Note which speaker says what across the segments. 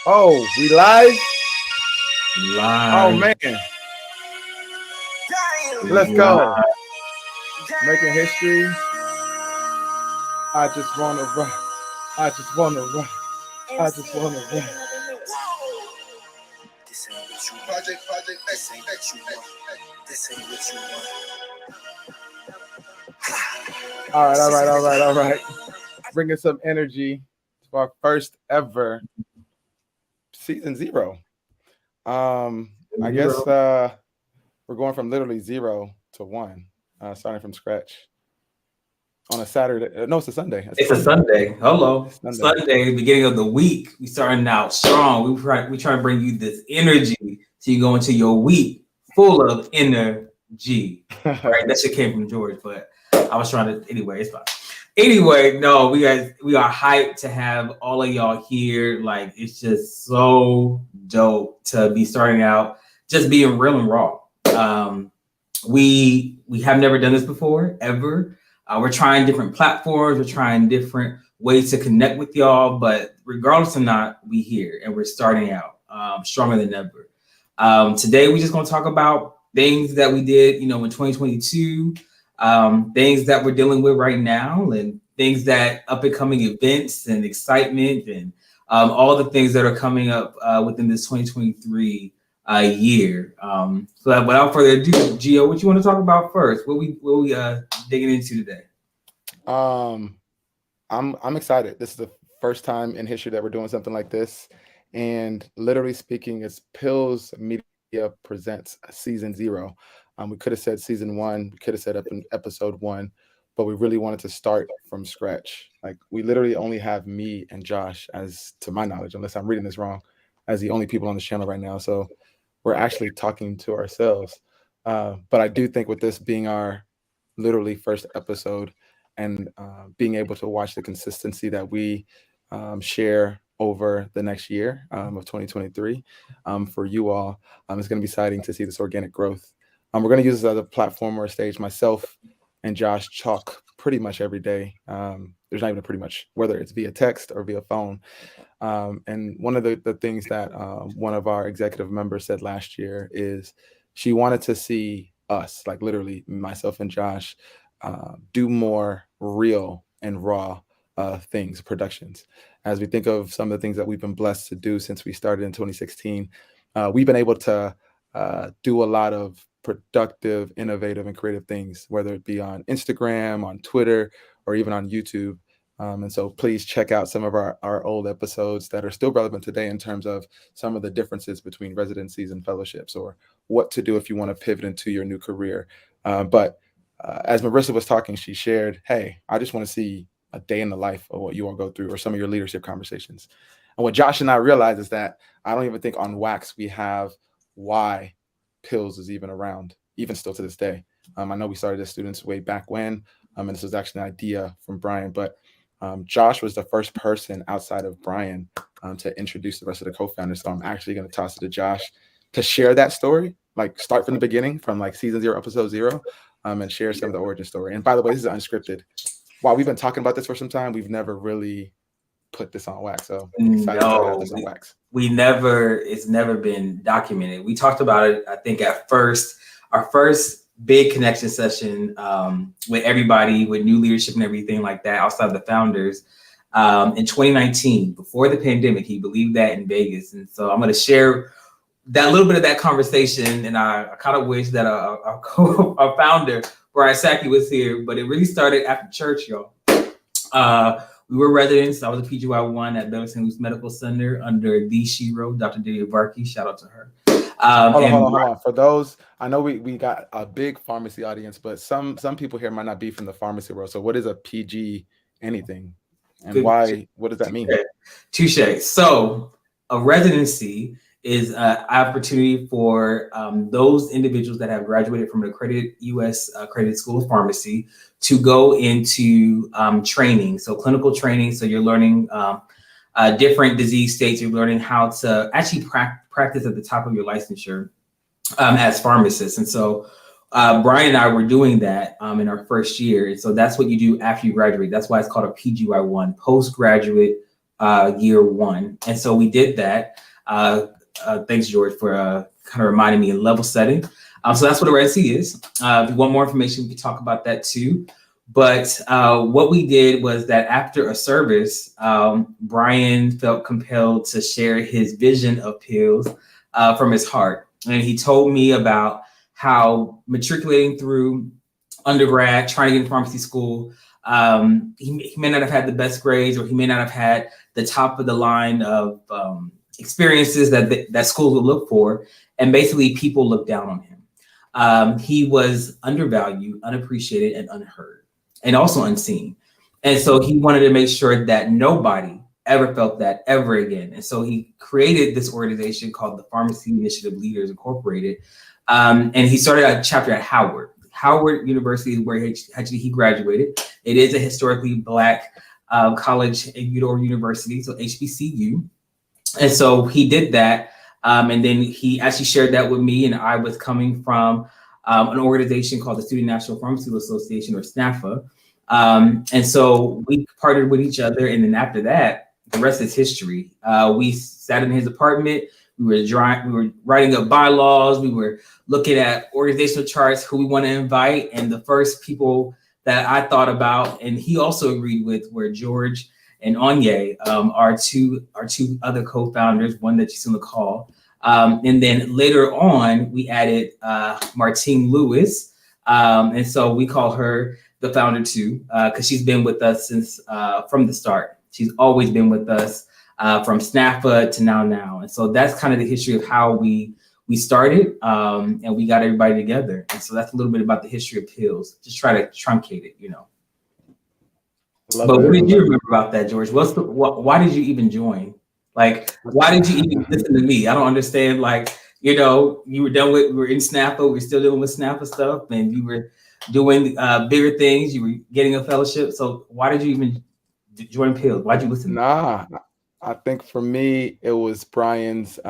Speaker 1: Oh, we live?
Speaker 2: Live.
Speaker 1: Oh, man. Let's go. Making history. I just want to run. I just want to run. I just want to run.
Speaker 3: Project, this ain't what you want. This ain't what you want.
Speaker 1: All right. Bringing some energy to our first ever season 0. I guess we're going from literally 0 to 1, starting from scratch on a Saturday. No, it's a Sunday.
Speaker 2: It's a Sunday. Hello, Sunday, beginning of the week. We starting out strong. We try to bring you this energy so you go into your week full of energy. Right? That shit came from George, but I was trying to. Anyway, it's fine. Anyway, no, we are hyped to have all of y'all here. Like, it's just so dope to be starting out, just being real and raw. We have never done this before, ever. We're trying different platforms. We're trying different ways to connect with y'all. But regardless or not, we here and we're starting out stronger than ever. Today, we're just going to talk about things that we did, in 2022, things that we're dealing with right now, and things that up and coming events and excitement and all the things that are coming up within this 2023 year. So without further ado, Gio, what you want to talk about first? What we digging into today?
Speaker 1: I'm excited. This is the first time in history that we're doing something like this, and literally speaking, it's Pills Media presents season 0. We could have said season 1, we could have said episode 1, but we really wanted to start from scratch. Like, we literally only have me and Josh, as to my knowledge, unless I'm reading this wrong, as the only people on this channel right now. So we're actually talking to ourselves. But I do think with this being our literally first episode and being able to watch the consistency that we share over the next year of 2023 for you all, it's going to be exciting to see this organic growth. We're going to use this as a platform or a stage. Myself and Josh talk pretty much every day. There's not even a pretty much, whether it's via text or via phone. And one of the things that one of our executive members said last year is she wanted to see us, like literally myself and Josh, do more real and raw things, productions. As we think of some of the things that we've been blessed to do since we started in 2016, we've been able to do a lot of productive, innovative, and creative things, whether it be on Instagram, on Twitter, or even on YouTube. And so please check out some of our old episodes that are still relevant today in terms of some of the differences between residencies and fellowships, or what to do if you want to pivot into your new career. But as Marissa was talking, she shared, hey, I just want to see a day in the life of what you all go through, or some of your leadership conversations. And what Josh and I realized is that I don't even think on Wax we have why Pills is even around, even still to this day. I know we started as students way back when, and this was actually an idea from Brian, but Josh was the first person outside of Brian to introduce the rest of the co-founders. So I'm actually going to toss it to Josh to share that story, like start from the beginning, from like season 0, episode 0, and share some of the origin story. And by the way, this is unscripted. While we've been talking about this for some time, we've never really put this on Wax. So I'm excited to have this on Wax.
Speaker 2: It's never been documented. We talked about it, I think, at first, our first big connection session with everybody, with new leadership and everything like that, outside of the founders, in 2019, before the pandemic. He believed that in Vegas. And so I'm going to share that little bit of that conversation. And I kind of wish that our founder, Brian Sackey, was here, but it really started after church, y'all. We were residents. I was a PGY1 at Bellington Luce Medical Center under the Shiro, Dr. Didier Varkey. Shout out to her.
Speaker 1: Hold on. For those, I know we got a big pharmacy audience, but some people here might not be from the pharmacy world. So what is a PG anything? And why? What does that mean?
Speaker 2: Touche. So a residency is an opportunity for those individuals that have graduated from an accredited U.S. accredited school of pharmacy to go into training. So clinical training. So you're learning different disease states. You're learning how to actually practice at the top of your licensure as pharmacists. And so Brian and I were doing that in our first year. And so that's what you do after you graduate. That's why it's called a PGY1, postgraduate year one. And so we did that. Thanks, George, for kind of reminding me of level setting. So that's what a residency is. If you want more information, we can talk about that too. But what we did was that after a service, Brian felt compelled to share his vision of Pills from his heart. And he told me about how matriculating through undergrad, trying to get into pharmacy school, he may not have had the best grades, or he may not have had the top of the line of experiences that schools would look for. And basically people looked down on him. He was undervalued, unappreciated, and unheard, and also unseen. And so he wanted to make sure that nobody ever felt that ever again. And so he created this organization called the Pharmacy Initiative Leaders Incorporated. And he started a chapter at Howard University, where he graduated. It is a historically Black college or university, so HBCU. And so he did that. And then he actually shared that with me. And I was coming from an organization called the Student National Pharmaceutical Association, or SNAFA. And so we partnered with each other. And then after that, the rest is history. We sat in his apartment. We were writing up bylaws. We were looking at organizational charts, who we want to invite. And the first people that I thought about, and he also agreed with, were George and Onye, our two other co-founders, one that you see on the call. And then later on, we added Martine Lewis. And so we call her the founder too, because she's been with us since from the start. She's always been with us from SNAFA to now. And so that's kind of the history of how we started, and we got everybody together. And so that's a little bit about the history of Pills. Just try to truncate it, you know. But what did you remember about that, George? Why did you even join? Like, why did you even listen to me? I don't understand. Like, you know, we were in SNAFA, we were still dealing with SNAFA stuff, and you were doing bigger things. You were getting a fellowship. So why did you even join Pills? Why'd you listen?
Speaker 1: Nah, I think for me, it was Brian's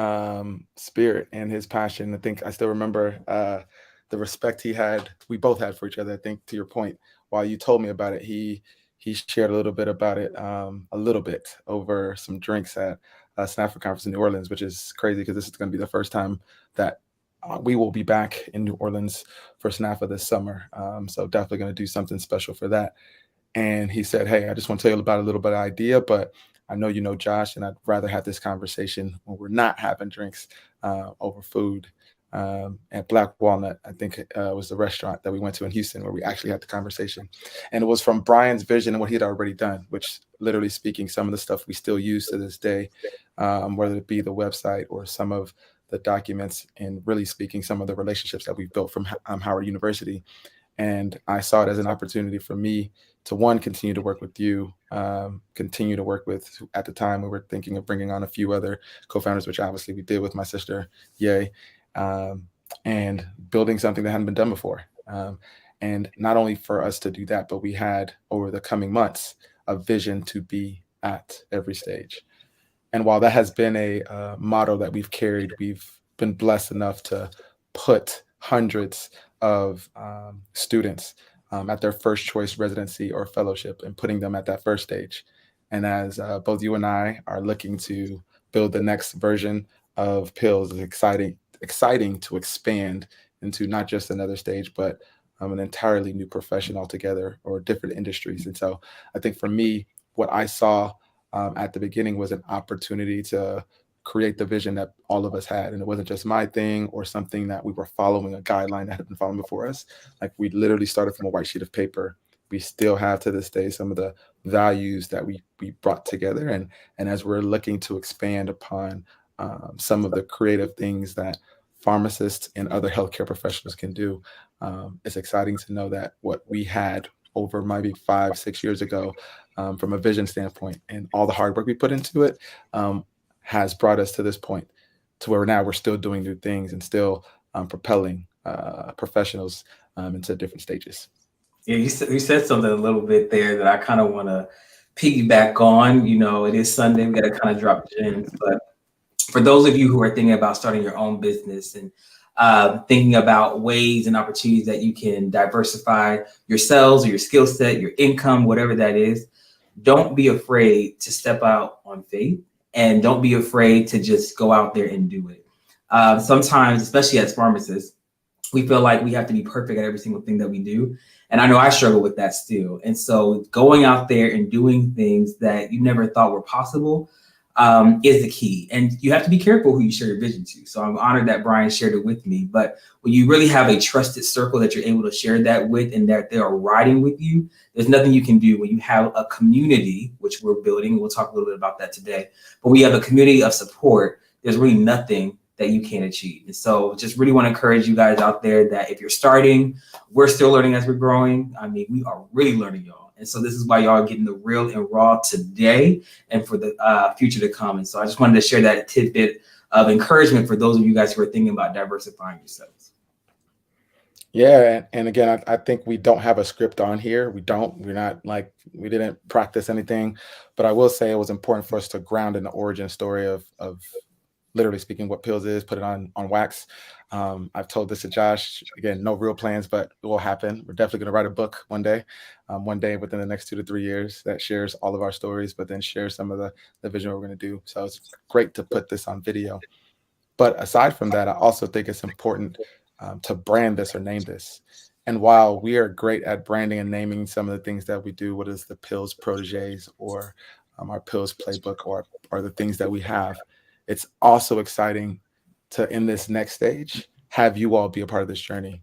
Speaker 1: spirit and his passion. I think I still remember the respect we both had for each other. I think, to your point, while you told me about it, he shared a little bit about it, a little bit over some drinks at SNAFA conference in New Orleans, which is crazy because this is going to be the first time that we will be back in New Orleans for SNAFA this summer. So definitely going to do something special for that. And he said, "Hey, I just want to tell you about a little bit of idea, but I know you know Josh, and I'd rather have this conversation when we're not having drinks over food." At Black Walnut, I think was the restaurant that we went to in Houston, where we actually had the conversation. And it was from Brian's vision and what he had already done, which, literally speaking, some of the stuff we still use to this day, whether it be the website or some of the documents, and really speaking, some of the relationships that we've built from Howard University. And I saw it as an opportunity for me to, one, continue to work with you, continue to work with, at the time, we were thinking of bringing on a few other co-founders, which obviously we did with my sister, Ye, and building something that hadn't been done before. And not only for us to do that, but we had, over the coming months, a vision to be at every stage. And while that has been a motto that we've carried, we've been blessed enough to put hundreds of students at their first choice residency or fellowship, and putting them at that first stage. And as both you and I are looking to build the next version of Pills, it's exciting to expand into not just another stage, but an entirely new profession altogether, or different industries. And so I think for me, what I saw at the beginning was an opportunity to create the vision that all of us had. And it wasn't just my thing or something that we were following a guideline that had been followed before us. Like, we literally started from a white sheet of paper. We still have to this day some of the values that we brought together. And as we're looking to expand upon some of the creative things that pharmacists and other healthcare professionals can do, it's exciting to know that what we had over maybe 5-6 years ago, from a vision standpoint, and all the hard work we put into it, has brought us to this point, to where now we're still doing new things and still propelling professionals into different stages.
Speaker 2: Yeah, you said something a little bit there that I kind of want to piggyback on. You know, it is Sunday, we got to kind of drop gems. But for those of you who are thinking about starting your own business, and thinking about ways and opportunities that you can diversify your sales or your skill set, your income, whatever that is. Don't be afraid to step out on faith, and don't be afraid to just go out there and do it. Sometimes, especially as pharmacists, we feel like we have to be perfect at every single thing that we do. And I know I struggle with that still. And so going out there and doing things that you never thought were possible is the key. And you have to be careful who you share your vision to. So I'm honored that Brian shared it with me. But when you really have a trusted circle that you're able to share that with, and that they are riding with you, there's nothing you can do. When you have a community, which we're building, we'll talk a little bit about that today, but we have a community of support, there's really nothing that you can't achieve. And so just really want to encourage you guys out there that if you're starting, we're still learning as we're growing. I mean, we are really learning, y'all. And so this is why y'all are getting the real and raw today and for the future to come. And so I just wanted to share that tidbit of encouragement for those of you guys who are thinking about diversifying yourselves.
Speaker 1: Yeah, and again, I think we don't have a script on here. We didn't practice anything, but I will say it was important for us to ground in the origin story of literally speaking what pills is, put it on wax. I've told this to Josh, again, no real plans, but it will happen. We're definitely going to write a book one day within the next 2 to 3 years that shares all of our stories, but then share some of the vision we're going to do. So it's great to put this on video. But aside from that, I also think it's important to brand this or name this. And while we are great at branding and naming some of the things that we do, what is the Pills Proteges or our Pills Playbook or the things that we have, it's also exciting to, in this next stage, have you all be a part of this journey.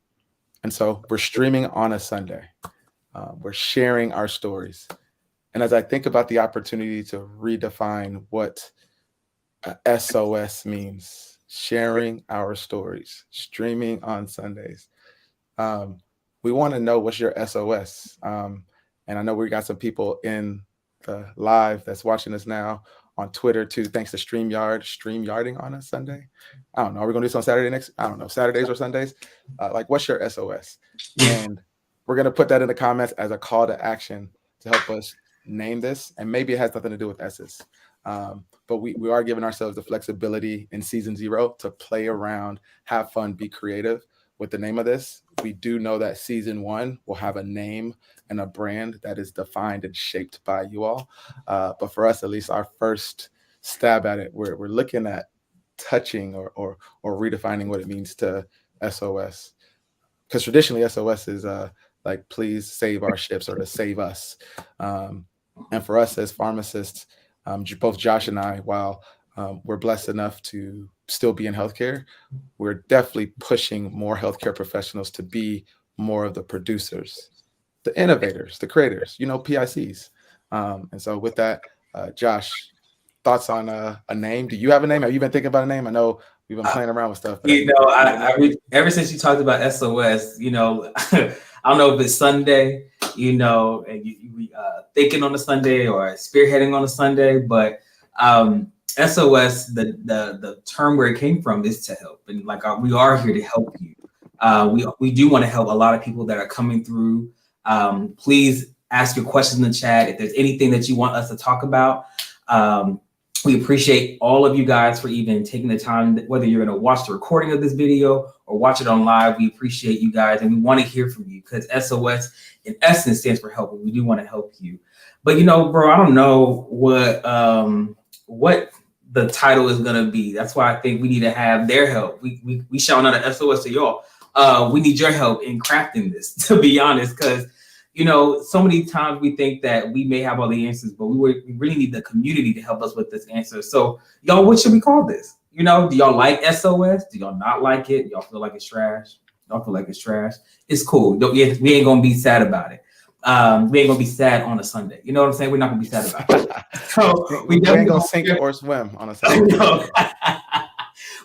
Speaker 1: And so we're streaming on a Sunday. We're sharing our stories. And as I think about the opportunity to redefine what SOS means, sharing our stories, streaming on Sundays, we want to know what's your SOS. And I know we got some people in the live that's watching us now on Twitter too, thanks to StreamYarding on a Sunday. I don't know. Are we gonna do this on Saturday next? I don't know, Saturdays or Sundays. Like, what's your SOS? And we're gonna put that in the comments as a call to action to help us name this. And maybe it has nothing to do with S's. But we are giving ourselves the flexibility in season 0 to play around, have fun, be creative with the name of this. We do know that season 1 will have a name and a brand that is defined and shaped by you all. But for us, at least our first stab at it, we're looking at touching or redefining what it means to SOS. Because traditionally SOS is like, please save our ships, or to save us. And for us as pharmacists, both Josh and I, while we're blessed enough to still be in healthcare, we're definitely pushing more healthcare professionals to be more of the producers, the innovators, the creators, PICs. And so with that, Josh, thoughts on a name? Do you have a name? Have you been thinking about a name? I know we've been playing around with stuff. But
Speaker 2: ever since you talked about SOS, I don't know if it's Sunday, and you thinking on a Sunday or spearheading on a Sunday, but SOS, the term where it came from is to help, and we are here to help you. We do want to help a lot of people that are coming through. Please ask your questions in the chat if there's anything that you want us to talk about. We appreciate all of you guys for even taking the time, whether you're going to watch the recording of this video or watch it on live. We appreciate you guys, and we want to hear from you, because SOS in essence stands for help, and we do want to help you. But bro, I don't know what the title is going to be. That's why I think we need to have their help. We shouting out an SOS to y'all. We need your help in crafting this, to be honest, because so many times we think that we may have all the answers, but we really need the community to help us with this answer. So y'all, what should we call this? Do y'all like SOS? Do y'all not like it? Y'all feel like it's trash? Y'all feel like it's trash? It's cool. We ain't gonna be sad about it. We ain't gonna be sad on a Sunday. You know what I'm saying? We're not gonna be sad about it. So
Speaker 1: we ain't gonna sink or swim on a Sunday.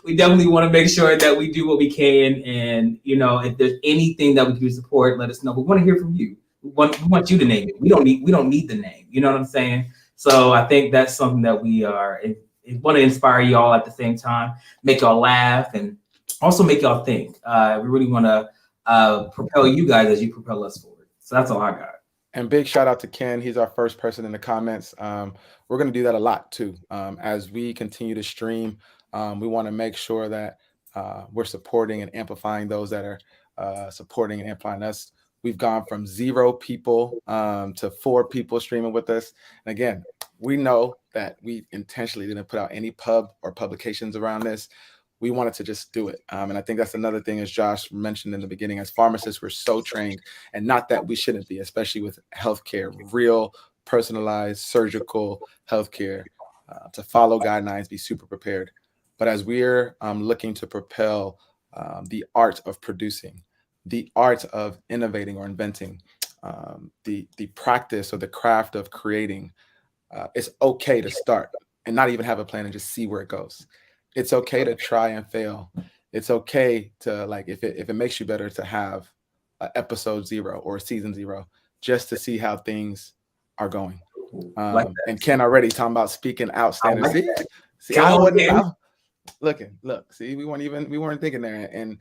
Speaker 2: We definitely want to make sure that we do what we can, and if there's anything that we can do to support, let us know. We want to hear from you. We want you to name it. We don't need the name. You know what I'm saying? So I think that's something that we want to inspire y'all at the same time, make y'all laugh, and also make y'all think. We really want to propel you guys as you propel us forward. So that's all I got.
Speaker 1: And big shout out to Ken. He's our first person in the comments. We're going to do that a lot too. As we continue to stream, we want to make sure that we're supporting and amplifying those that are supporting and amplifying us. We've gone from 0 people to 4 people streaming with us. And again, we know that we intentionally didn't put out any pub or publications around this. We wanted to just do it. And I think that's another thing, as Josh mentioned in the beginning, as pharmacists, we're so trained, and not that we shouldn't be, especially with healthcare, real personalized surgical healthcare, to follow guidelines, be super prepared. But as we're looking to propel the art of producing, the art of innovating or inventing, the practice or the craft of creating, it's okay to start and not even have a plan and just see where it goes. It's okay to try and fail. It's okay to, like, if it makes you better, to have episode 0 or season 0, just to see how things are going. And Ken already talking about speaking out standards. See, I wasn't look, see, we weren't thinking there. And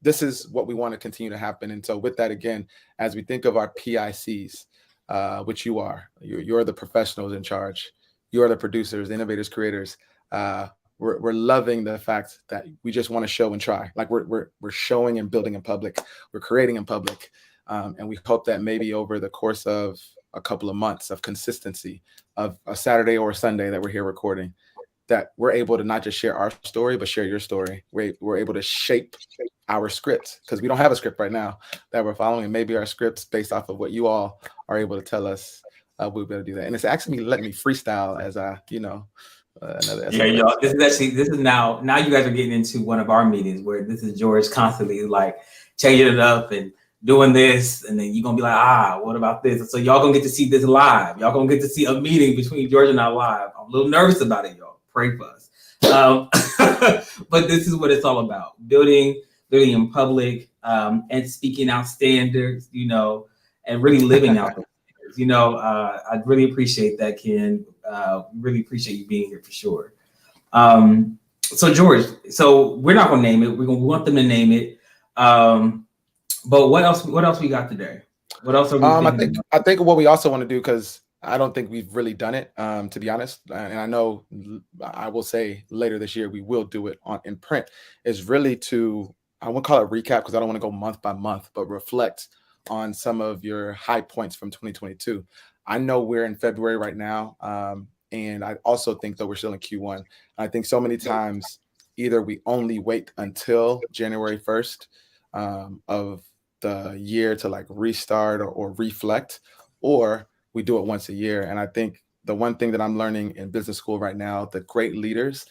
Speaker 1: this is what we want to continue to happen. And so with that, again, as we think of our PICs, which you're the professionals in charge, you are the producers, the innovators, creators. We're loving the fact that we just want to show and try. Like we're showing and building in public, we're creating in public, and we hope that maybe over the course of a couple of months of consistency, of a Saturday or a Sunday that we're here recording, that we're able to not just share our story, but share your story. We're able to shape our script, because we don't have a script right now that we're following. And maybe our scripts, based off of what you all are able to tell us, we'll be able to do that. And it's actually letting me freestyle as another.
Speaker 2: Yeah, y'all. This is now you guys are getting into one of our meetings where this is George constantly like changing it up and doing this, and then you're gonna be like, what about this? And so y'all gonna get to see this live. Y'all gonna get to see a meeting between George and I live. I'm a little nervous about it, y'all. Pray for us. But this is what it's all about: building in public, and speaking out standards, and really living out the standards. I really appreciate that, Ken. Really appreciate you being here for sure. So George, we're not gonna name it. We want them to name it. But what else we got today? What else are we
Speaker 1: I think what we also want to do, because I don't think we've really done it, to be honest, and I know I will say later this year we will do it in print, is really to, I won't call it recap because I don't want to go month by month, but reflect on some of your high points from 2022. I know we're in February right now, and I also think that we're still in Q1. I think so many times either we only wait until January 1st of the year to like restart or reflect, or we do it once a year. And I think the one thing that I'm learning in business school right now, the great leaders,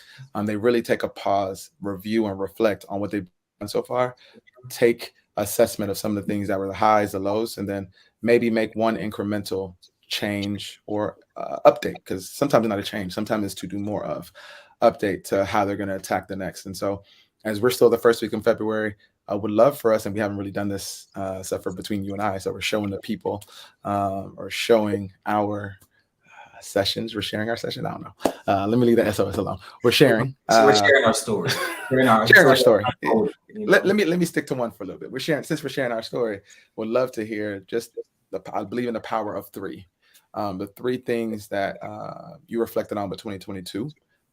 Speaker 1: they really take a pause, review, and reflect on what they've done so far, take assessment of some of the things that were the highs, the lows, and then maybe make one incremental change or update, because sometimes it's not a change, sometimes it's to do more of update to how they're going to attack the next. And so as we're still the first week in February, I would love for us, and we haven't really done this except for between you and I, so we're showing the people or showing our sessions. We're sharing our session. I don't know. Let me leave the SOS alone. We're sharing.
Speaker 2: So we're sharing our story.
Speaker 1: Sharing our story. Let me stick to one for a little bit. Since we're sharing our story, would love to hear just I believe in the power of 3. The 3 things that you reflected on with 2022,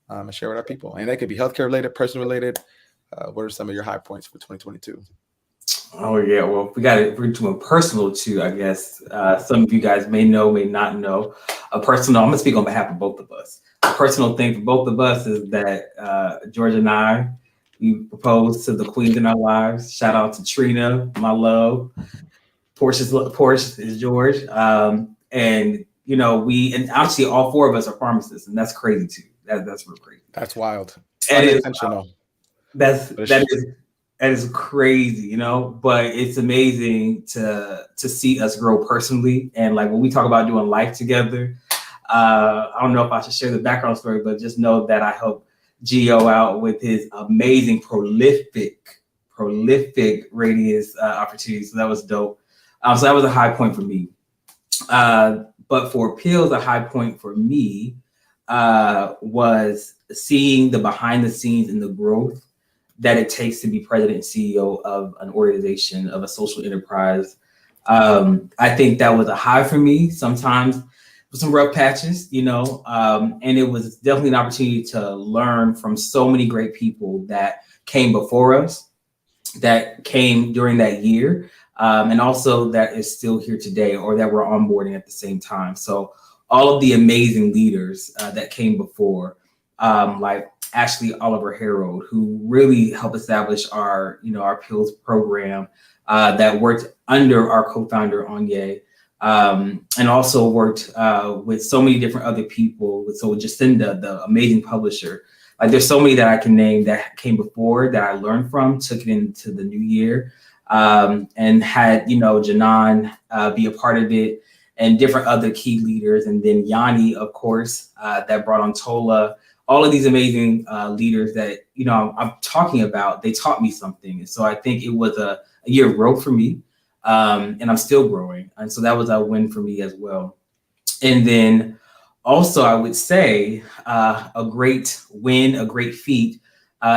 Speaker 1: and share with our people. And they could be healthcare related, person related. What are some of your high points for 2022?
Speaker 2: Oh yeah, well, we got to bring to a personal too, I guess. Some of you guys may know, may not know. A personal, I'm gonna speak on behalf of both of us. A personal thing for both of us is that George and I, we proposed to the queens in our lives. Shout out to Trina, my love. Porsche is George. And obviously all 4 of us are pharmacists, and that's crazy too. That's real crazy.
Speaker 1: That's wild.
Speaker 2: And
Speaker 1: Unintentional.
Speaker 2: That is crazy, but it's amazing to see us grow personally. And like when we talk about doing life together, I don't know if I should share the background story, but just know that I helped Gio out with his amazing prolific radius opportunities. So that was dope. So that was a high point for me. But for Pills, a high point for me was seeing the behind the scenes and the growth that it takes to be president and CEO of an organization, of a social enterprise. I think that was a high for me. Sometimes with some rough patches, and it was definitely an opportunity to learn from so many great people that came before us, that came during that year, and also that is still here today or that we're onboarding at the same time. So all of the amazing leaders that came before, like Ashley Oliver Harold, who really helped establish our, our Pills program, that worked under our co-founder Onye, and also worked with so many different other people. So Jacinda, the amazing publisher, like there's so many that I can name that came before that I learned from, took it into the new year, and had, Janan be a part of it, and different other key leaders. And then Yanni, of course, that brought on Tola. All of these amazing leaders that, I'm talking about, they taught me something. And so I think it was a year of growth for me, and I'm still growing. And so that was a win for me as well. And then also, I would say a great win, a great feat,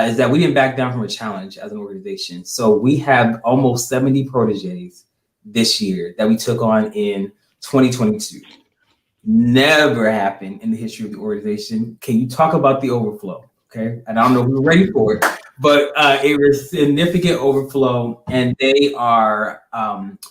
Speaker 2: is that we didn't back down from a challenge as an organization. So we have almost 70 proteges this year that we took on in 2022. Never happened in the history of the organization. Can you talk about the overflow? Okay. And I don't know if we were ready for it, but it was significant overflow, and they are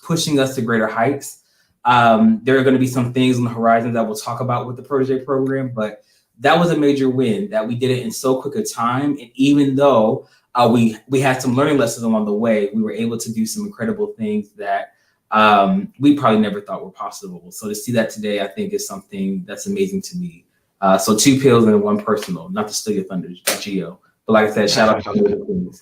Speaker 2: pushing us to greater heights. There are going to be some things on the horizon that we'll talk about with the protege program, but that was a major win that we did it in so quick a time. And even though we had some learning lessons along the way, we were able to do some incredible things that we probably never thought were possible. So to see that today, I think is something that's amazing to me. So 2 pills and 1 personal, not to steal your thunder, Gio. But like I said, shout out to the things,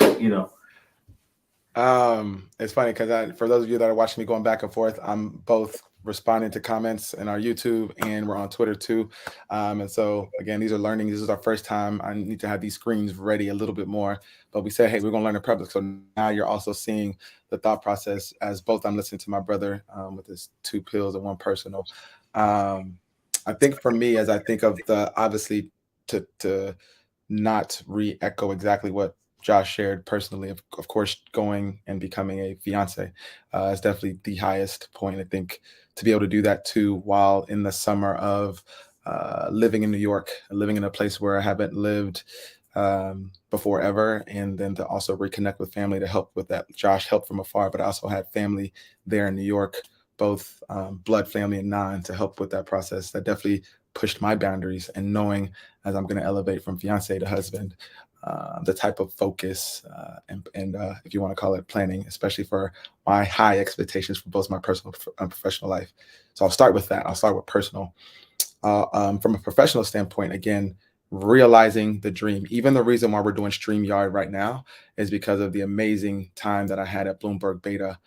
Speaker 1: It's funny because for those of you that are watching me going back and forth, I'm both responding to comments in our YouTube and we're on Twitter too. And so again, these are learning. This is our first time. I need to have these screens ready a little bit more. But we said, hey, we're going to learn in public. So now you're also seeing the thought process as both I'm listening to my brother with his 2 pills and 1 personal. I think for me, as I think of the, obviously to not re-echo exactly what Josh shared personally, of course, going and becoming a fiance is definitely the highest point. I think to be able to do that too, while in the summer of living in New York, living in a place where I haven't lived before ever, and then to also reconnect with family to help with that. Josh helped from afar, but I also had family there in New York, both blood family and non, to help with that process. That definitely pushed my boundaries, and knowing as I'm going to elevate from fiance to husband, the type of focus and if you want to call it planning, especially for my high expectations for both my personal and professional life. So I'll start with that. I'll start with personal. From a professional standpoint, again, realizing the dream. Even the reason why we're doing StreamYard right now is because of the amazing time that I had at Bloomberg Beta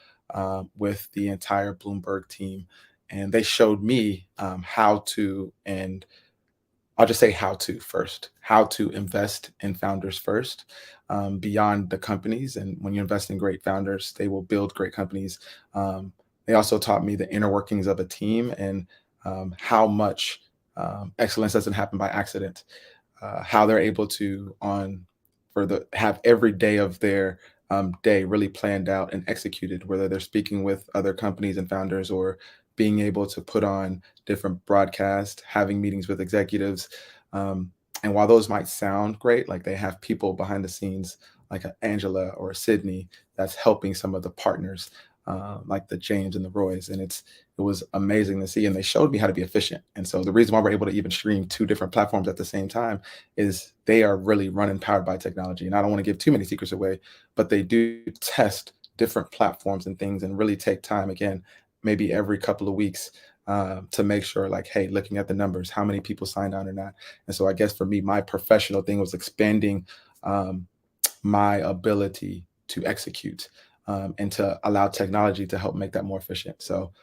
Speaker 1: with the entire Bloomberg team. And they showed me how to, and I'll just say how to invest in founders first, beyond the companies. And when you invest in great founders, they will build great companies. They also taught me the inner workings of a team, and how much excellence doesn't happen by accident. How they're able to have every day of their day really planned out and executed, whether they're speaking with other companies and founders or being able to put on different broadcasts, having meetings with executives. And while those might sound great, like they have people behind the scenes, like a Angela or a Sydney, that's helping some of the partners, like the James and the Roys. And it was amazing to see. And they showed me how to be efficient. And so the reason why we're able to even stream 2 different platforms at the same time is they are really running powered by technology. And I don't want to give too many secrets away, but they do test different platforms and things and really take time, again, maybe every couple of weeks, to make sure, like, hey, looking at the numbers, how many people signed on or not. And so I guess for me, my professional thing was expanding my ability to execute, and to allow technology to help make that more efficient. So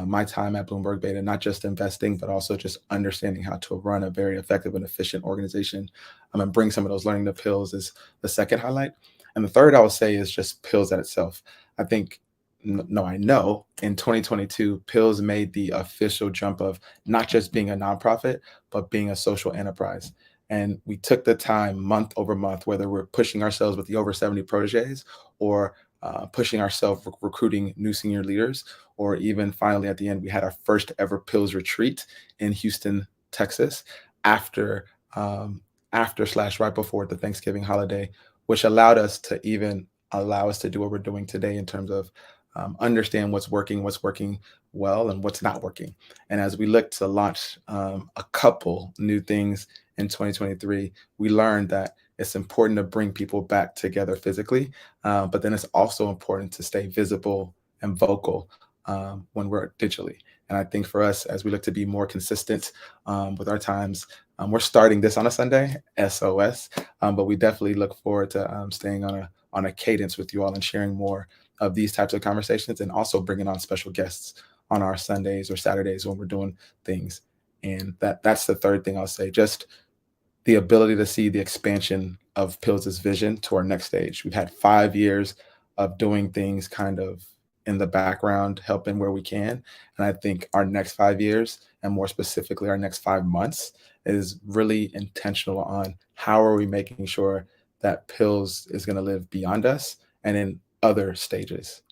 Speaker 1: my time at Bloomberg Beta, not just investing, but also just understanding how to run a very effective and efficient organization, and bring some of those learning to Pills is the second highlight. And the third I would say is just Pills at itself. I think, I know in 2022, Pills made the official jump of not just being a nonprofit, but being a social enterprise. And we took the time month over month, whether we're pushing ourselves with the over 70 proteges or pushing ourselves recruiting new senior leaders, or even finally at the end, we had our first ever Pills retreat in Houston, Texas, after / right before the Thanksgiving holiday, which allowed us to even allow us to do what we're doing today in terms of understand what's working well, and what's not working. And as we look to launch a couple new things in 2023, we learned that it's important to bring people back together physically, but then it's also important to stay visible and vocal when we're digitally. And I think for us, as we look to be more consistent with our times, we're starting this on a Sunday, SOS, but we definitely look forward to staying on a cadence with you all and sharing more of these types of conversations, and also bringing on special guests on our Sundays or Saturdays when we're doing things. And that's the third thing I'll say. Just the ability to see the expansion of Pills's vision to our next stage. We've had 5 years of doing things kind of in the background, helping where we can. And I think our next 5 years, and more specifically our next 5 months, is really intentional on how are we making sure that Pills is going to live beyond us and in other stages.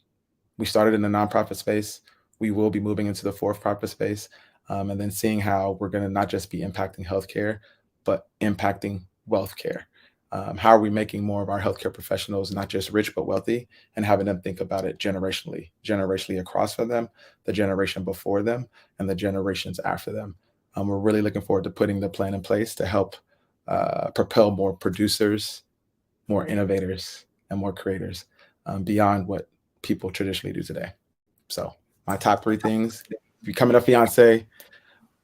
Speaker 1: We started in the nonprofit space. We will be moving into the for-profit space, and then seeing how we're going to not just be impacting healthcare, but impacting wealth care. How are we making more of our healthcare professionals not just rich but wealthy, and having them think about it generationally across from them, the generation before them, and the generations after them. We're really looking forward to putting the plan in place to help propel more producers, more innovators, and more creators beyond what people traditionally do today. So my top three things: becoming a fiance,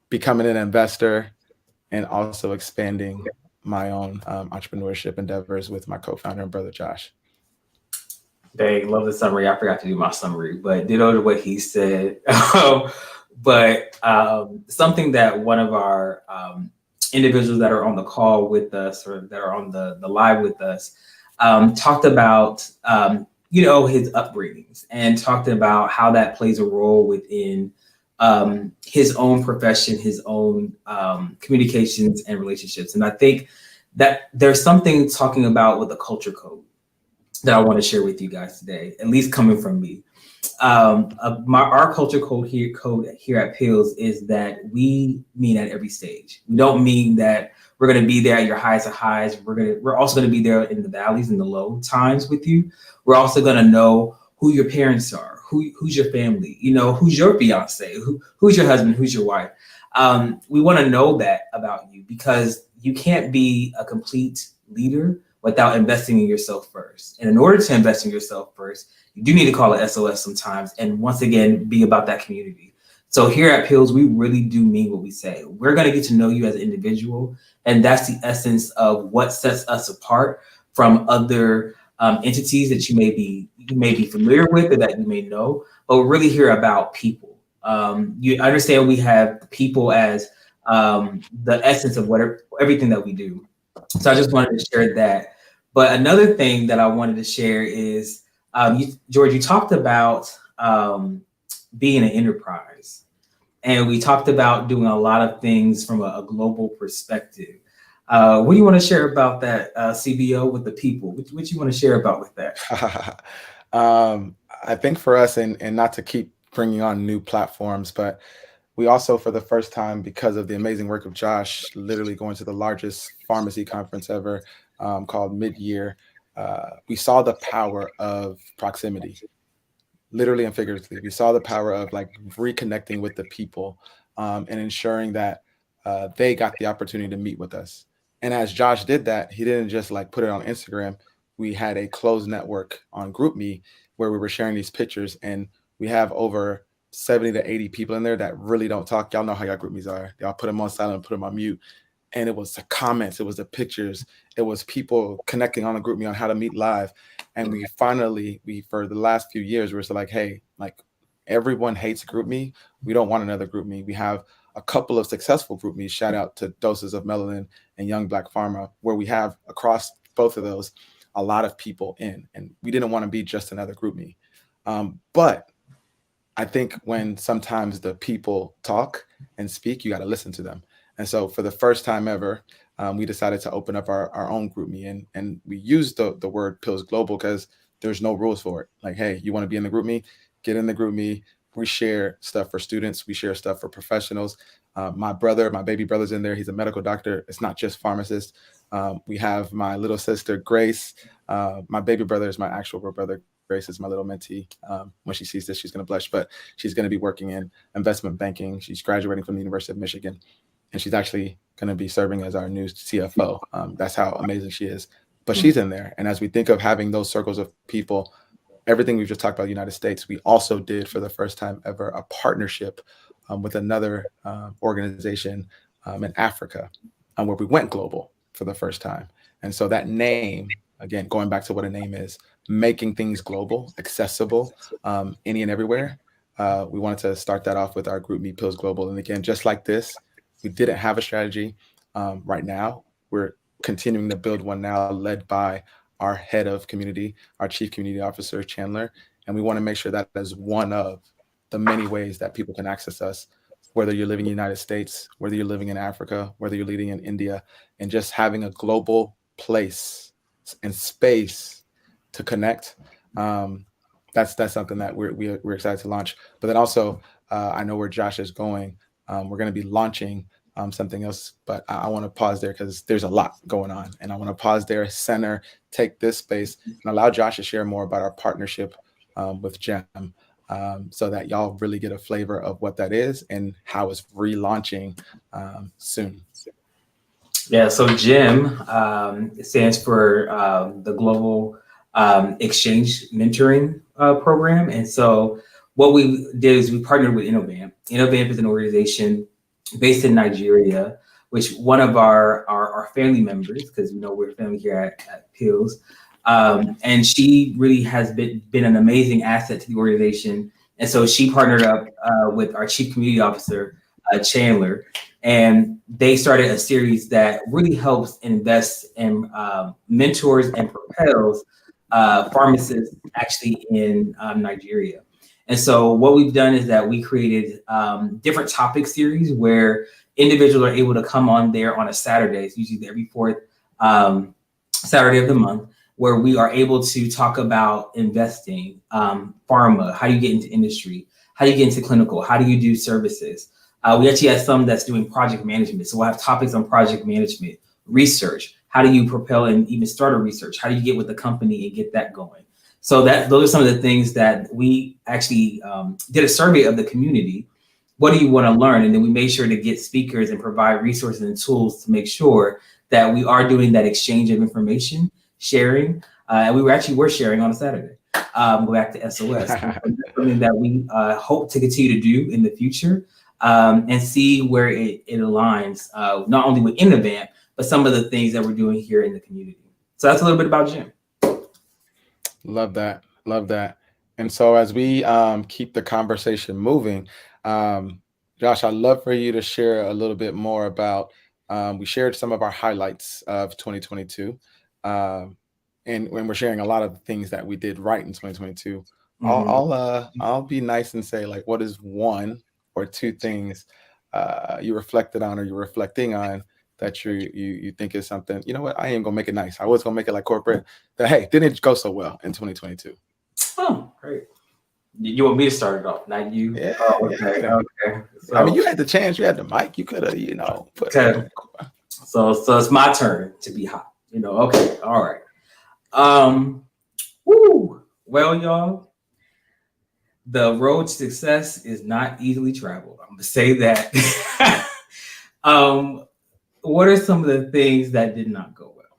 Speaker 1: becoming an investor, and also expanding my own entrepreneurship endeavors with my co-founder and brother Josh.
Speaker 2: Dang, love the summary. I forgot to do my summary, but ditto to what he said. But something that one of our individuals that are on the call with us, or that are on the live with us, talked about his upbringings, and talked about how that plays a role within his own profession, his own communications and relationships. And I think that there's something talking about with the culture code that I want to share with you guys today, at least coming from me. Our culture code here at Pills is that we meet at every stage. We don't mean that we're going to be there at your highest of highs. We're also going to be there in the valleys and the low times with you. We're also going to know who your parents are, who's your family, who's your fiance, who's your husband, who's your wife. We want to know that about you, because you can't be a complete leader without investing in yourself first. And in order to invest in yourself first, you do need to call it SOS sometimes. And once again, be about that community. So here at Pills, we really do mean what we say. We're going to get to know you as an individual. And that's the essence of what sets us apart from other entities that you may be familiar with, or that you may know, but we're really here about people. You understand we have people as the essence of everything that we do. So I just wanted to share that. But another thing that I wanted to share is, George, you talked about being an enterprise, and we talked about doing a lot of things from a global perspective. What do you want to share about that, CBO, with the people? What do you want to share about with that?
Speaker 1: I think for us, and not to keep bringing on new platforms, but we also, for the first time, because of the amazing work of Josh, literally going to the largest pharmacy conference ever, called Mid-Year, we saw the power of proximity, literally and figuratively. We saw the power of reconnecting with the people, and ensuring that they got the opportunity to meet with us. And as Josh did that, he didn't just put it on Instagram. We had a closed network on GroupMe where we were sharing these pictures, and we have over 70 to 80 people in there that really don't talk. Y'all know how y'all GroupMes are. Y'all put them on silent, put them on mute. And it was the comments, it was the pictures, it was people connecting on the GroupMe on how to meet live. And we finally, for the last few years, we were hey, everyone hates GroupMe. We don't want another GroupMe. We have a couple of successful GroupMes. Shout out to Doses of Melanin and Young Black Pharma, where we have across both of those a lot of people in. And we didn't want to be just another GroupMe. But I think when sometimes the people talk and speak, you got to listen to them. And so for the first time ever, we decided to open up our own GroupMe, and we used the word Pills Global because there's no rules for it. Hey, you want to be in the GroupMe? Get in the GroupMe. we share stuff for students. We share stuff for professionals. My baby brother's in there. He's a medical doctor. It's not just pharmacists. We have my little sister, Grace. My baby brother is my actual real brother. Grace is my little mentee. When she sees this, she's going to blush, but she's going to be working in investment banking. She's graduating from the University of Michigan, and she's actually going to be serving as our new CFO. That's how amazing she is. But she's in there. And as we think of having those circles of people, everything we've just talked about the United States, we also did for the first time ever a partnership with another organization in Africa, where we went global for the first time. And so that name, again, going back to what a name is, making things global, accessible, any and everywhere. We wanted to start that off with our group Meet Pills Global. And again, just like this, we didn't have a strategy right now. We're continuing to build one now, led by our head of community, our chief community officer, Chandler. And we want to make sure that is one of the many ways that people can access us, whether you're living in the United States, whether you're living in Africa, whether you're living in India, and just having a global place and space to connect. That's something that we're excited to launch. But then also, I know where Josh is going. We're going to be launching something else, but I want to pause there because there's a lot going on, and I want to pause there, center, take this space, and allow Josh to share more about our partnership with GEM, so that y'all really get a flavor of what that is and how it's relaunching soon.
Speaker 2: Yeah, so GEM stands for the Global Exchange Mentoring Program. And so what we did is we partnered with Innovamp. Innovamp is an organization based in Nigeria, which one of our family members, because we're a family here at Pills, and she really has been an amazing asset to the organization. And so she partnered up with our chief community officer, Chandler, and they started a series that really helps invest and mentors and propels pharmacists actually in Nigeria. And so what we've done is that we created different topic series where individuals are able to come on there on a Saturday. It's usually every fourth Saturday of the month, where we are able to talk about investing, pharma, how do you get into industry, how do you get into clinical, how do you do services. We actually have some that's doing project management. So we'll have topics on project management, research, how do you propel and even start a research, how do you get with the company and get that going. So those are some of the things that we actually did a survey of the community. What do you want to learn? And then we made sure to get speakers and provide resources and tools to make sure that we are doing that exchange of information, sharing. And we were sharing on a Saturday. Go back to SOS. That's something that we hope to continue to do in the future, and see where it aligns, not only with Innovamp, but some of the things that we're doing here in the community. So that's a little bit about GEM.
Speaker 1: Love that. Love that. And so as we keep the conversation moving, Josh, I'd love for you to share a little bit more about, we shared some of our highlights of 2022. And when we're sharing a lot of the things that we did right in 2022, I'll be nice and say, like, what is one or two things you reflected on or you're reflecting on that you think is something, you know what, I ain't gonna make it nice. I was gonna make it like corporate, that, hey, didn't go so well in 2022.
Speaker 2: Oh, great. You want me to start it off, not you?
Speaker 1: Yeah.
Speaker 2: Oh, okay.
Speaker 1: Yeah.
Speaker 2: Okay. So,
Speaker 1: I mean, you had the chance, you had the mic, you could have, put
Speaker 2: okay. So it's my turn to be hot. Okay. All right. Well, y'all, the road to success is not easily traveled. I'm gonna say that. What are some of the things that did not go well?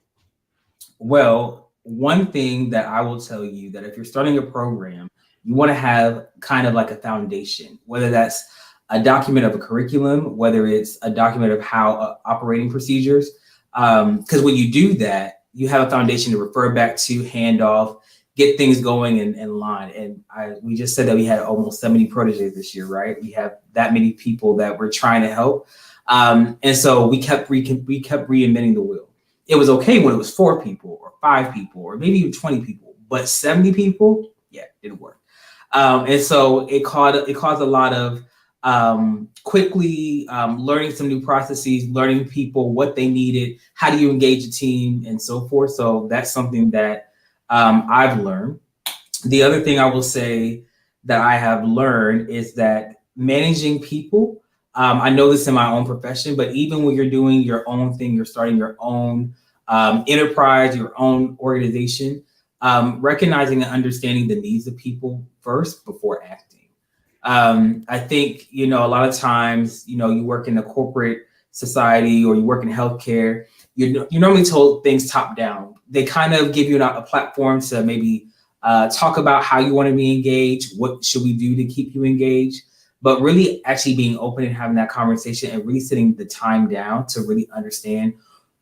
Speaker 2: Well, one thing that I will tell you, that if you're starting a program, you want to have kind of like a foundation, whether that's a document of a curriculum, whether it's a document of how operating procedures, because when you do that, you have a foundation to refer back to, hand off, get things going in line. And we just said that we had almost 70 proteges this year, right? We have that many people that we're trying to help. And so we kept reinventing the wheel. It was okay when it was 4 people or 5 people or maybe even 20 people, but 70 people, yeah, didn't work. And so it caused a lot of quickly learning some new processes, learning people, what they needed, how do you engage a team, and so forth. So that's something that I've learned. The other thing I will say that I have learned is that managing people, I know this in my own profession, but even when you're doing your own thing, you're starting your own enterprise, your own organization, recognizing and understanding the needs of people first before acting. I think, a lot of times, you work in a corporate society or you work in healthcare, you're normally told things top down. They kind of give you a platform to maybe talk about how you want to be engaged, what should we do to keep you engaged, but really actually being open and having that conversation and really sitting the time down to really understand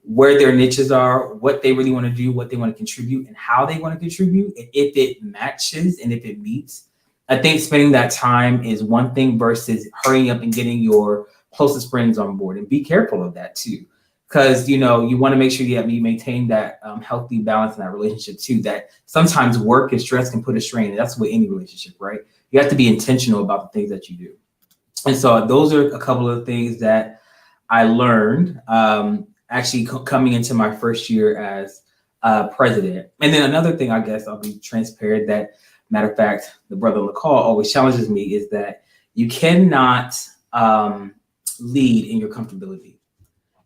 Speaker 2: where their niches are, what they really want to do, what they want to contribute, and how they want to contribute, and if it matches and if it meets. I think spending that time is one thing versus hurrying up and getting your closest friends on board, and be careful of that too. Because you want to make sure you maintain that healthy balance in that relationship too. That sometimes work and stress can put a strain, and that's with any relationship, right? You have to be intentional about the things that you do. And so those are a couple of things that I learned actually coming into my first year as president. And then another thing, I guess I'll be transparent that, matter of fact, the brother on the call always challenges me is that you cannot lead in your comfortability.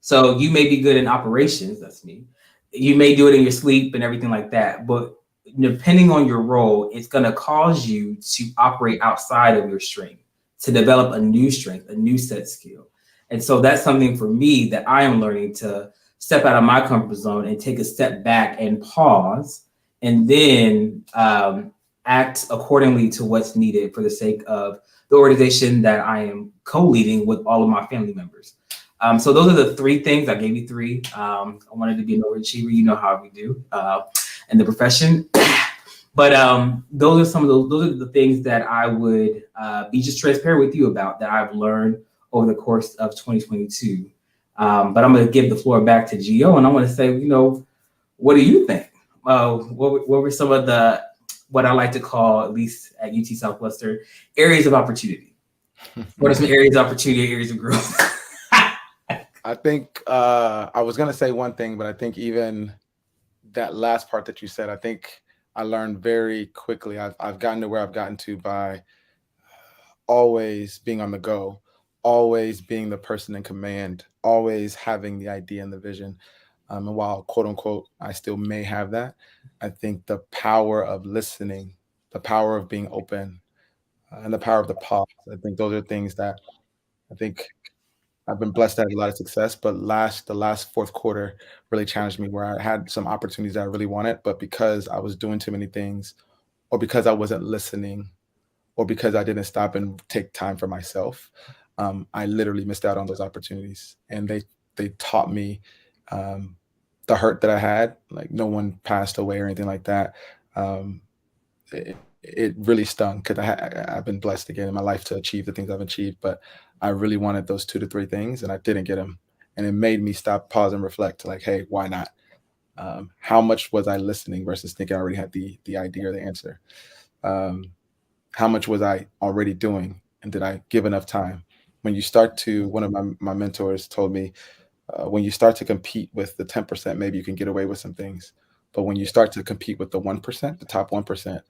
Speaker 2: So you may be good in operations, that's me. You may do it in your sleep and everything like that, but depending on your role, it's going to cause you to operate outside of your strength, to develop a new strength, a new set skill. And so that's something for me that I am learning to step out of my comfort zone and take a step back and pause, and then act accordingly to what's needed for the sake of the organization that I am co-leading with all of my family members. So those are the three things. I gave you three. I wanted to be an overachiever. You know how we do in the profession. But those are the things that I would be just transparent with you about that I've learned over the course of 2022. But I'm going to give the floor back to Gio, and I want to say, what do you think? What were some of what I like to call, at least at UT Southwestern, areas of opportunity? What are some areas of opportunity, areas of growth?
Speaker 1: I think I was going to say one thing, but I think even that last part that you said, I think I learned very quickly. I've gotten to where I've gotten to by always being on the go, always being the person in command, always having the idea and the vision. And while, quote unquote, I still may have that, I think the power of listening, the power of being open, and the power of the pause, I think those are things that I think I've been blessed to have a lot of success. But the last fourth quarter really challenged me, where I had some opportunities that I really wanted, but because I was doing too many things, or because I wasn't listening, or because I didn't stop and take time for myself, I literally missed out on those opportunities. And they taught me the hurt that I had. Like, no one passed away or anything like that. It really stung, because I've been blessed again in my life to achieve the things I've achieved, but I really wanted those 2 to 3 things, and I didn't get them. And it made me stop, pause, and reflect, like, hey, why not? How much was I listening versus thinking I already had the idea or the answer? How much was I already doing, and did I give enough time? When you start to, one of my mentors told me, when you start to compete with the 10%, maybe you can get away with some things. But when you start to compete with the 1%, the top 1%,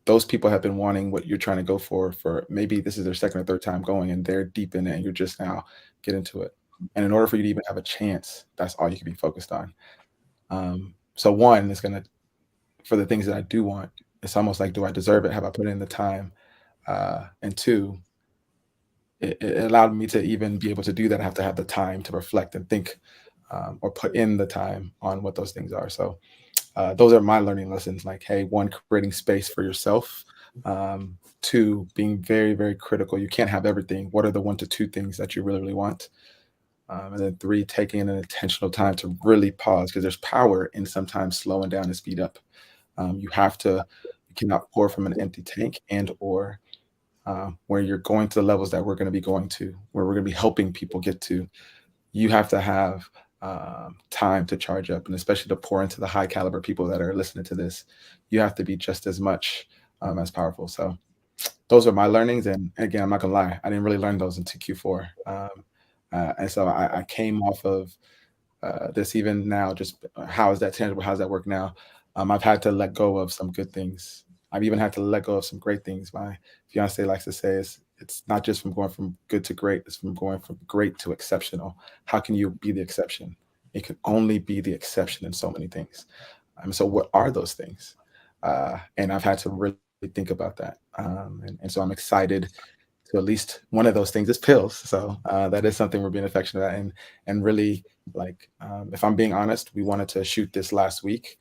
Speaker 1: those people have been wanting what you're trying to go for maybe this is their second or third time going, and they're deep in it, and you're just now getting to it. And in order for you to even have a chance, that's all you can be focused on. So one is going to, for the things that I do want, it's almost like, do I deserve it? Have I put in the time? And two, it allowed me to even be able to do that. I have to have the time to reflect and think, or put in the time on what those things are. So those are my learning lessons. Like, hey, one, creating space for yourself. Two, being very, very critical. You can't have everything. What are the 1 to 2 things that you really, really want? And then 3, taking an intentional time to really pause, because there's power in sometimes slowing down and speed up. You cannot pour from an empty tank, and or where you're going to the levels that we're going to be going to, where we're going to be helping people get to. You have to have time to charge up, and especially to pour into the high caliber people that are listening to this. You have to be just as much as powerful. So those are my learnings. And again, I'm not gonna lie, I didn't really learn those until Q4. And so I came off of this, even now, just how is that tangible? How does that work now? I've had to let go of some good things I've even had to let go of some great things. My fiance likes to say it's not just from going from good to great, it's from going from great to exceptional. How can you be the exception? It can only be the exception in so many things. So what are those things? And I've had to really think about that. And so I'm excited to at least one of those things is pills. So that is something we're being affectionate at. And really, like, if I'm being honest, we wanted to shoot this last week.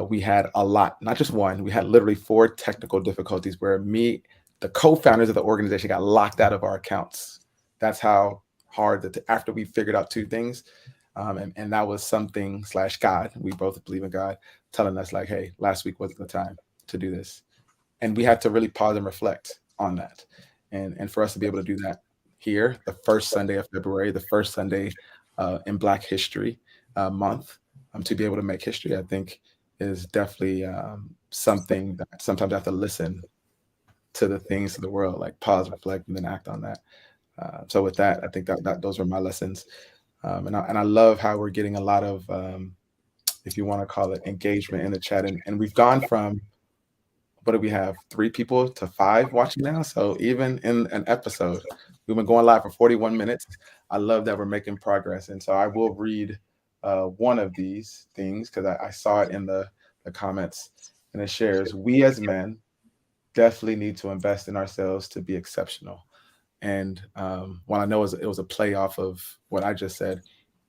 Speaker 1: We had a lot, not just one. We had literally 4 technical difficulties where the co-founders of the organization, got locked out of our accounts. That's how hard that after we figured out 2 things, and that was something slash God. We both believe in God telling us like, hey, last week wasn't the time to do this, and we had to really pause and reflect on that, and for us to be able to do that here, the first Sunday of February, the first Sunday in Black History Month, to be able to make history, I think is definitely something that sometimes I have to listen to the things of the world, like pause, reflect, and then act on that. So with that, I think that those were my lessons. And I love how we're getting a lot of, if you want to call it, engagement in the chat. And we've gone from, what do we have, 3 people to 5 watching now? So even in an episode, we've been going live for 41 minutes. I love that we're making progress. And so I will read one of these things because I saw it in the comments, and it shares, we as men definitely need to invest in ourselves to be exceptional. And while I know it was a play off of what I just said,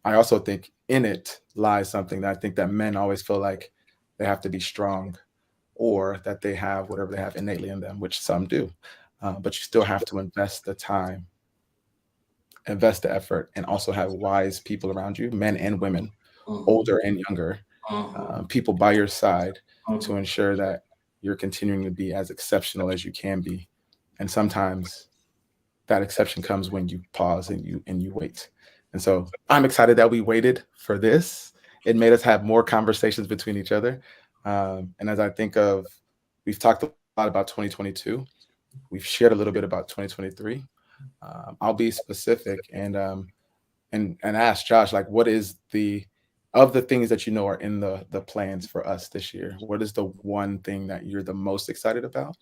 Speaker 1: I also think in it lies something that I think that men always feel like they have to be strong, or that they have whatever they have innately in them, which some do. But you still have to invest the time, invest the effort, and also have wise people around you, men and women, older and younger, people by your side to ensure that you're continuing to be as exceptional as you can be. And sometimes that exception comes when you pause and you wait. And so I'm excited that we waited for this. It made us have more conversations between each other. And as I think of, we've talked a lot about 2022. We've shared a little bit about 2023. I'll be specific and ask Josh, like, what is of the things that are in the plans for us this year? What is the one thing that you're the most excited about?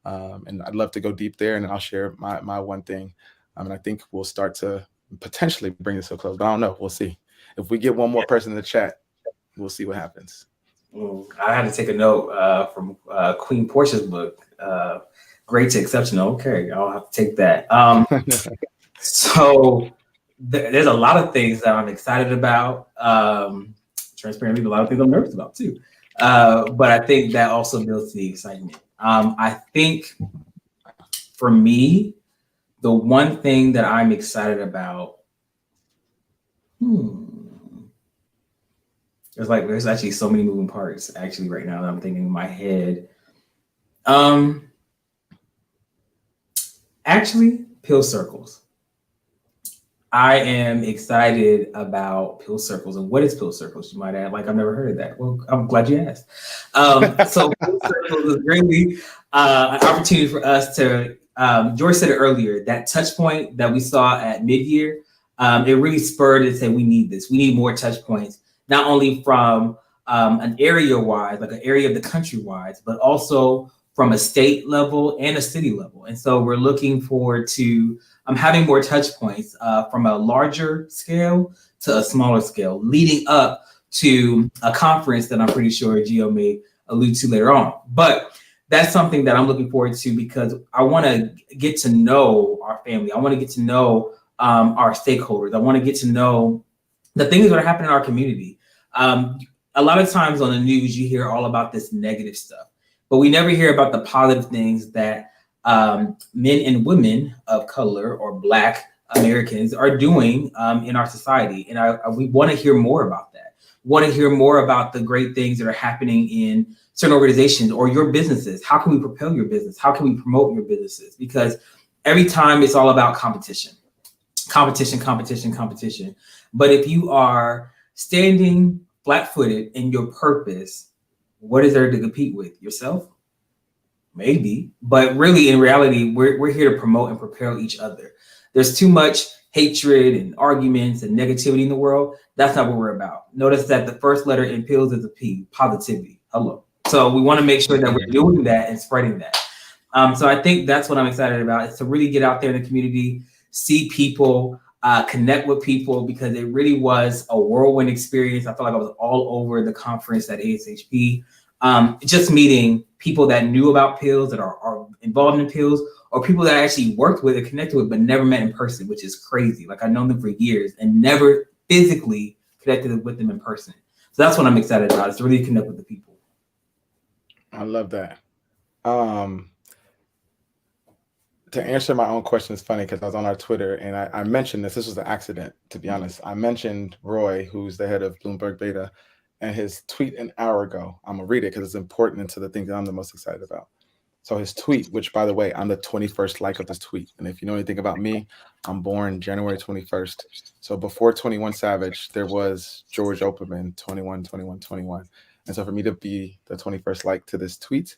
Speaker 1: And I'd love to go deep there, and I'll share my one thing. And I think we'll start to potentially bring this to a close, but I don't know. We'll see. If we get one more person in the chat, we'll see what happens.
Speaker 2: I had to take a note from Queen Portia's book, Great to Exceptional. Okay, I'll have to take that. So there's a lot of things that I'm excited about. Transparently, a lot of things I'm nervous about too. But I think that also builds the excitement. I think for me, the one thing that I'm excited about, there's actually so many moving parts actually right now that I'm thinking in my head. Actually, pill circles. I am excited about pill circles. And what is pill circles? You might add, like, I've never heard of that. Well, I'm glad you asked. So pill circles is really an opportunity for us to, George said it earlier, that touch point that we saw at mid-year, it really spurred and said, we need this. We need more touch points, not only from an area-wise, like an area of the country-wise, but also from a state level and a city level. And so we're looking forward to having more touch points from a larger scale to a smaller scale, leading up to a conference that I'm pretty sure Gio may allude to later on. But that's something that I'm looking forward to because I want to get to know our family. I want to get to know our stakeholders. I want to get to know the things that are happening in our community. A lot of times on the news, you hear all about this negative stuff, but we never hear about the positive things that men and women of color or Black Americans are doing in our society. And we want to hear more about that. We want to hear more about the great things that are happening in certain organizations or your businesses. How can we propel your business? How can we promote your businesses? Because every time it's all about competition. But if you are standing flat-footed in your purpose, what is there to compete with? Yourself? Maybe, but really in reality, we're here to promote and propel each other. There's too much hatred and arguments and negativity in the world. That's not what we're about. Notice that the first letter in pills is a P, positivity. Hello. So we want to make sure that we're doing that and spreading that. So I think that's what I'm excited about, is to really get out there in the community, see people, connect with people, because it really was a whirlwind experience. I felt like I was all over the conference at ASHP, just meeting people that knew about pills, that are involved in pills, or people that I actually worked with and connected with, but never met in person, which is crazy. Like, I've known them for years and never physically connected with them in person. So that's what I'm excited about, is to really connect with the people.
Speaker 1: I love that. To answer my own question is funny, because I was on our Twitter and I mentioned this. This was an accident, to be honest. I mentioned Roy, who's the head of Bloomberg Beta, and his tweet an hour ago. I'm gonna read it because it's important into the things that I'm the most excited about. So his tweet, which by the way, I'm the 21st like of this tweet. And if you know anything about me, I'm born January 21st. So before 21 Savage, there was George Opperman, 21, 21, 21. And so for me to be the 21st like to this tweet,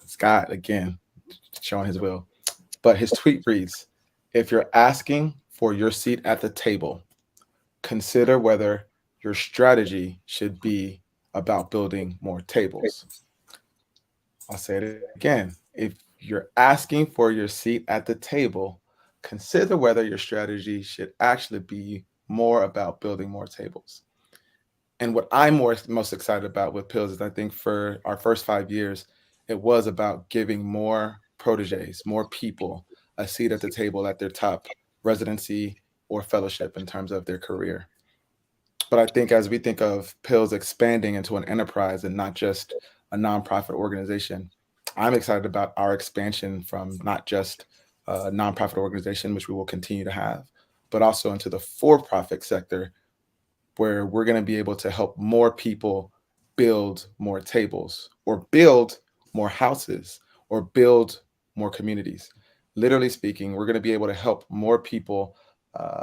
Speaker 1: Scott, again, showing his will. But his tweet reads, if you're asking for your seat at the table, consider whether your strategy should be about building more tables. I'll say it again. If you're asking for your seat at the table, consider whether your strategy should actually be more about building more tables. And what I'm most excited about with Pills is, I think for our first 5 years, it was about giving more proteges, more people, a seat at the table at their top residency or fellowship in terms of their career. But I think as we think of Pills expanding into an enterprise and not just a nonprofit organization, I'm excited about our expansion from not just a nonprofit organization, which we will continue to have, but also into the for-profit sector, where we're going to be able to help more people build more tables, or build more houses, or build more communities. Literally speaking, we're going to be able to help more people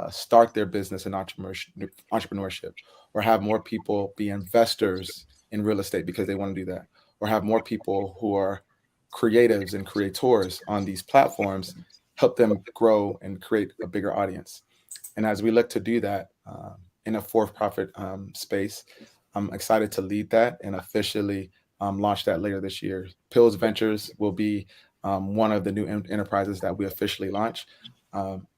Speaker 1: start their business in entrepreneurship, or have more people be investors in real estate because they want to do that, or have more people who are creatives and creators on these platforms, help them grow and create a bigger audience. And as we look to do that in a for-profit space, I'm excited to lead that and officially launch that later this year. Pills Ventures will be one of the new enterprises that we officially launch.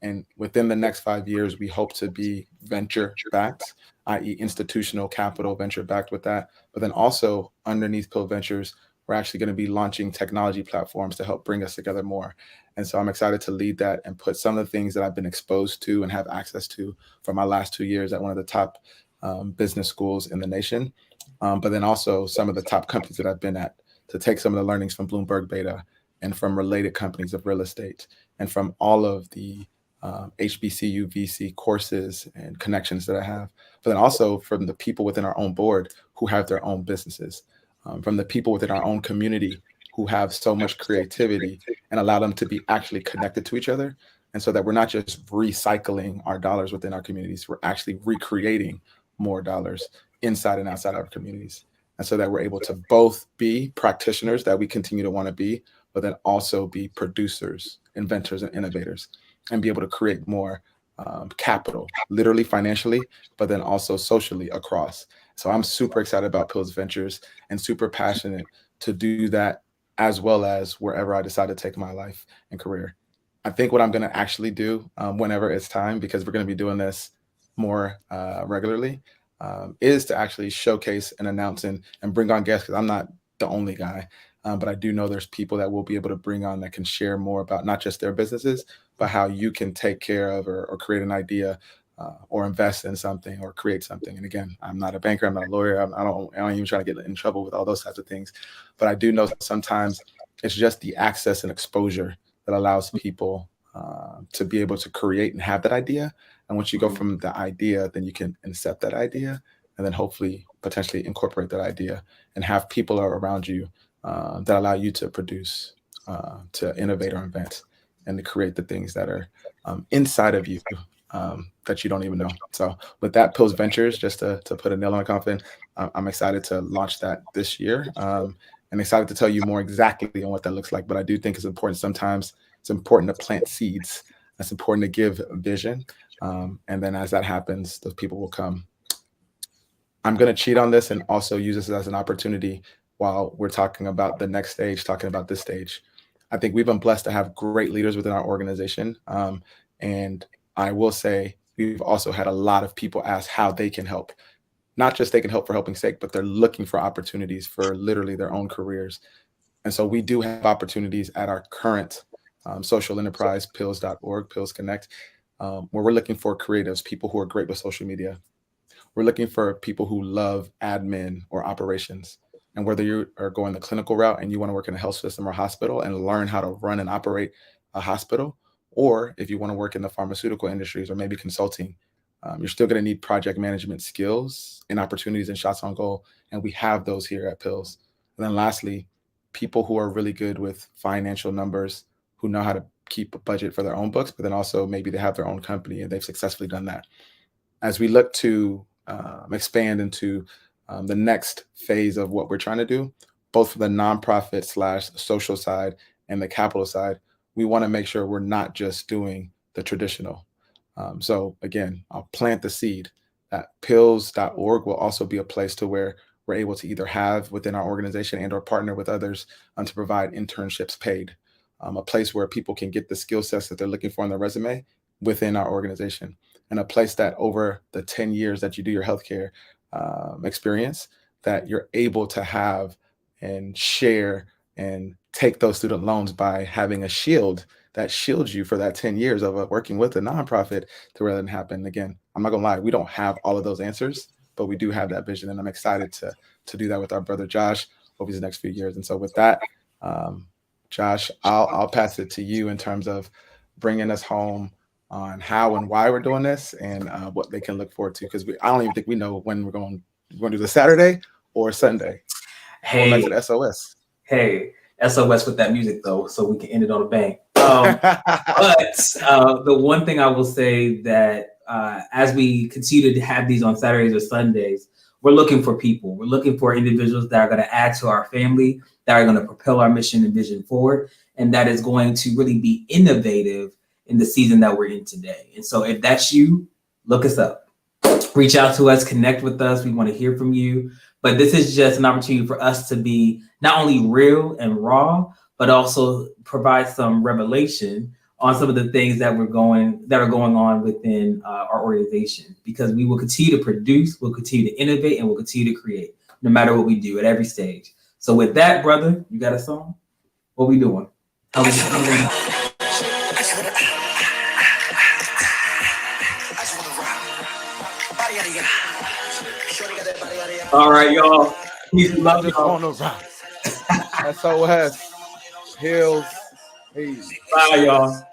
Speaker 1: And within the next 5 years, we hope to be venture backed, i.e. institutional capital venture backed with that. But then also underneath Pill Ventures, we're actually going to be launching technology platforms to help bring us together more. And so I'm excited to lead that and put some of the things that I've been exposed to and have access to for my last 2 years at one of the top business schools in the nation. But then also some of the top companies that I've been at, to take some of the learnings from Bloomberg Beta and from related companies of real estate and from all of the HBCU VC courses and connections that I have, but then also from the people within our own board who have their own businesses, from the people within our own community who have so much creativity, and allow them to be actually connected to each other. And so that we're not just recycling our dollars within our communities, we're actually recreating more dollars inside and outside our communities. And so that we're able to both be practitioners that we continue to want to be, but then also be producers, inventors, and innovators, and be able to create more capital, literally financially, but then also socially across. So I'm super excited about Pills Ventures and super passionate to do that, as well as wherever I decide to take my life and career. I think what I'm going to actually do whenever it's time, because we're going to be doing this more regularly, is to actually showcase and announce and bring on guests, because I'm not the only guy. But I do know there's people that we'll be able to bring on that can share more about not just their businesses, but how you can take care of or create an idea or invest in something or create something. And again, I'm not a banker, I'm not a lawyer, I don't even try to get in trouble with all those types of things. But I do know sometimes it's just the access and exposure that allows people to be able to create and have that idea. And once you go from the idea, then you can incept that idea, and then hopefully potentially incorporate that idea and have people around you that allow you to produce, to innovate or invent, and to create the things that are inside of you that you don't even know. So with that, Pills Ventures, just to put a nail on a coffin, I'm excited to launch that this year, and excited to tell you more exactly on what that looks like. But I do think it's important. Sometimes it's important to plant seeds. It's important to give vision. And then as that happens, those people will come. I'm going to cheat on this and also use this as an opportunity while we're talking about the next stage, talking about this stage. I think we've been blessed to have great leaders within our organization. And I will say we've also had a lot of people ask how they can help. Not just they can help for helping's sake, but they're looking for opportunities for literally their own careers. And so we do have opportunities at our current social enterprise, pills.org, Pills Connect, where we're looking for creatives, people who are great with social media. We're looking for people who love admin or operations. And whether you are going the clinical route and you want to work in a health system or hospital and learn how to run and operate a hospital, or if you want to work in the pharmaceutical industries or maybe consulting, you're still going to need project management skills and opportunities and shots on goal. And we have those here at Pills. And then lastly, people who are really good with financial numbers, who know how to keep a budget for their own books, but then also maybe they have their own company and they've successfully done that. As we look to expand into the next phase of what we're trying to do, both for the nonprofit / social side and the capital side, we want to make sure we're not just doing the traditional. So again, I'll plant the seed that pills.org will also be a place to where we're able to either have within our organization and or partner with others to provide internships paid, a place where people can get the skill sets that they're looking for in their resume within our organization, and a place that over the 10 years that you do your healthcare experience, that you're able to have and share and take those student loans by having a shield that shields you for that 10 years of working with a nonprofit to rather than happen. Again, I'm not gonna lie, we don't have all of those answers, but we do have that vision, and I'm excited to do that with our brother Josh over these next few years. And so with that, Josh, I'll pass it to you in terms of bringing us home on how and why we're doing this and what they can look forward to, because I don't even think we know when we're going to do the Saturday or Sunday.
Speaker 2: Hey,
Speaker 1: going back to the SOS.
Speaker 2: Hey, SOS with that music though, so we can end it on a bang. But the one thing I will say that as we continue to have these on Saturdays or Sundays, we're looking for people. We're looking for individuals that are going to add to our family, that are going to propel our mission and vision forward, and that is going to really be innovative in the season that we're in today. And so if that's you, look us up. Reach out to us, connect with us. We want to hear from you. But this is just an opportunity for us to be not only real and raw, but also provide some revelation on some of the things that are going on within our organization, because we will continue to produce, we'll continue to innovate, and we'll continue to create no matter what we do at every stage. So with that, brother, you got a song? What we doing? How we doing? All right, y'all. Peace and love, y'all.
Speaker 1: On the rock. SOS. Hills. Hey.
Speaker 2: Bye, y'all.